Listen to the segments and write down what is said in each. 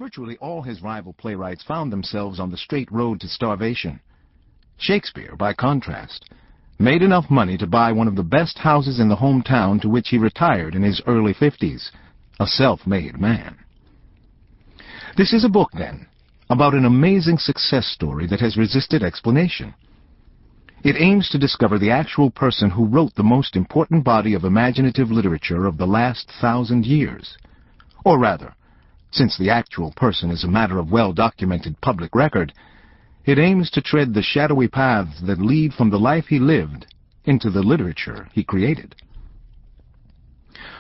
Virtually all his rival playwrights found themselves on the straight road to starvation. Shakespeare, by contrast, made enough money to buy one of the best houses in the hometown to which he retired in his early 50s, a self-made man. This is a book, then, about an amazing success story that has resisted explanation. It aims to discover the actual person who wrote the most important body of imaginative literature of the last 1,000 years. Or rather, since the actual person is a matter of well-documented public record, it aims to tread the shadowy paths that lead from the life he lived into the literature he created.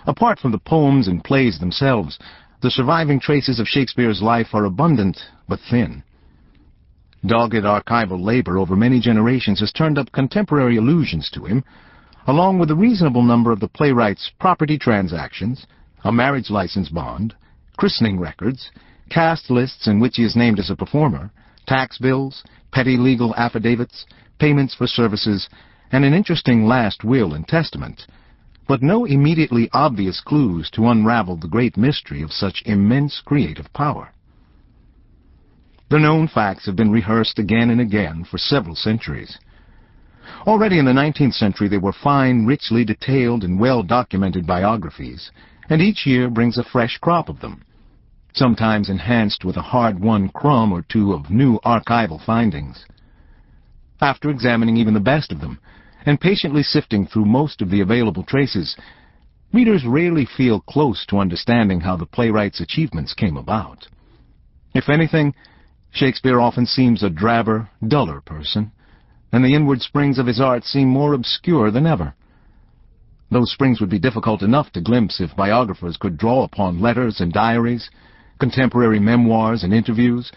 Apart from the poems and plays themselves, the surviving traces of Shakespeare's life are abundant but thin. Dogged archival labor over many generations has turned up contemporary allusions to him, along with a reasonable number of the playwright's property transactions, a marriage license bond, christening records, cast lists in which he is named as a performer, tax bills, petty legal affidavits, payments for services, and an interesting last will and testament, but no immediately obvious clues to unravel the great mystery of such immense creative power. The known facts have been rehearsed again and again for several centuries. Already in the 19th century there were fine, richly detailed, and well-documented biographies, and each year brings a fresh crop of them, sometimes enhanced with a hard-won crumb or two of new archival findings. After examining even the best of them, and patiently sifting through most of the available traces, readers rarely feel close to understanding how the playwright's achievements came about. If anything, Shakespeare often seems a drabber, duller person, and the inward springs of his art seem more obscure than ever. Those springs would be difficult enough to glimpse if biographers could draw upon letters and diaries, contemporary memoirs and interviews,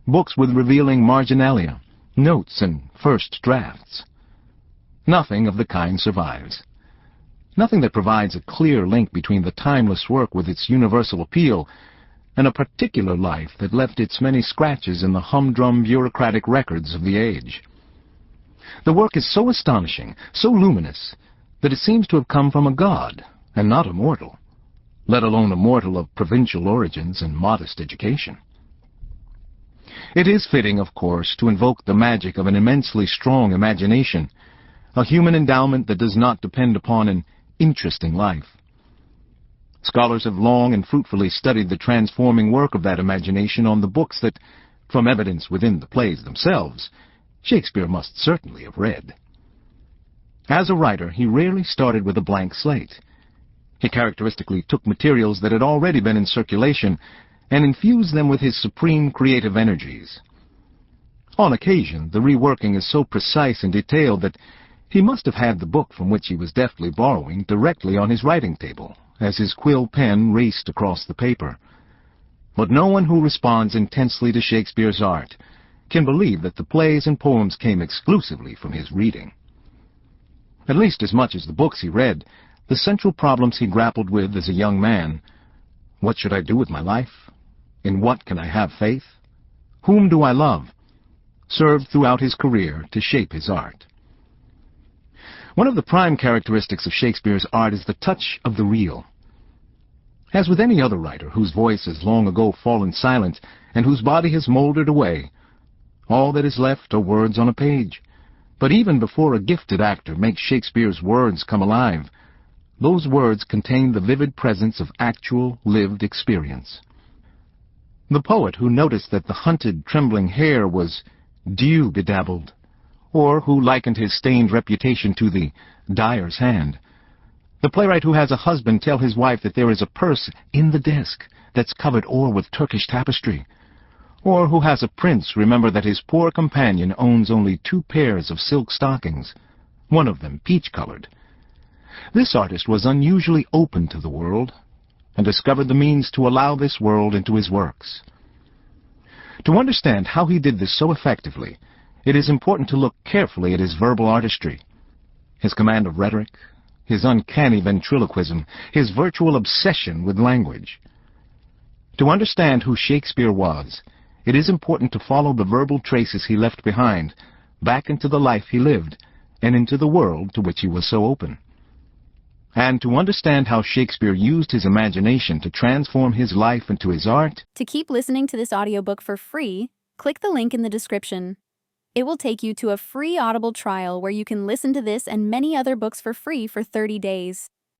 books with revealing marginalia, notes and first drafts. Nothing of the kind survives. Nothing that provides a clear link between the timeless work with its universal appeal and a particular life that left its many scratches in the humdrum bureaucratic records of the age. The work is so astonishing, so luminous, that it seems to have come from a god, and not a mortal, let alone a mortal of provincial origins and modest education. It is fitting, of course, to invoke the magic of an immensely strong imagination, a human endowment that does not depend upon an interesting life. Scholars have long and fruitfully studied the transforming work of that imagination on the books that, from evidence within the plays themselves, Shakespeare must certainly have read. As a writer, he rarely started with a blank slate. He characteristically took materials that had already been in circulation and infused them with his supreme creative energies. On occasion, the reworking is so precise and detailed that he must have had the book from which he was deftly borrowing directly on his writing table, as his quill pen raced across the paper. But no one who responds intensely to Shakespeare's art can believe that the plays and poems came exclusively from his reading. At least as much as the books he read, the central problems he grappled with as a young man, what should I do with my life? In what can I have faith? Whom do I love? Served throughout his career to shape his art. One of the prime characteristics of Shakespeare's art is the touch of the real. As with any other writer whose voice has long ago fallen silent and whose body has mouldered away, all that is left are words on a page. But even before a gifted actor makes Shakespeare's words come alive, those words contain the vivid presence of actual, lived experience. The poet who noticed that the hunted, trembling hair was dew-bedabbled, or who likened his stained reputation to the dyer's hand. The playwright who has a husband tell his wife that there is a purse in the desk that's covered o'er with Turkish tapestry, or who has a prince remember that his poor companion owns only 2 pairs of silk stockings, one of them peach-colored. This artist was unusually open to the world, and discovered the means to allow this world into his works. To understand how he did this so effectively, it is important to look carefully at his verbal artistry, his command of rhetoric, his uncanny ventriloquism, his virtual obsession with language. To understand who Shakespeare was, it is important to follow the verbal traces he left behind, back into the life he lived, and into the world to which he was so open. And to understand how Shakespeare used his imagination to transform his life into his art, To keep listening to this audiobook for free, click the link in the description. It will take you to a free Audible trial where you can listen to this and many other books for free for 30 days.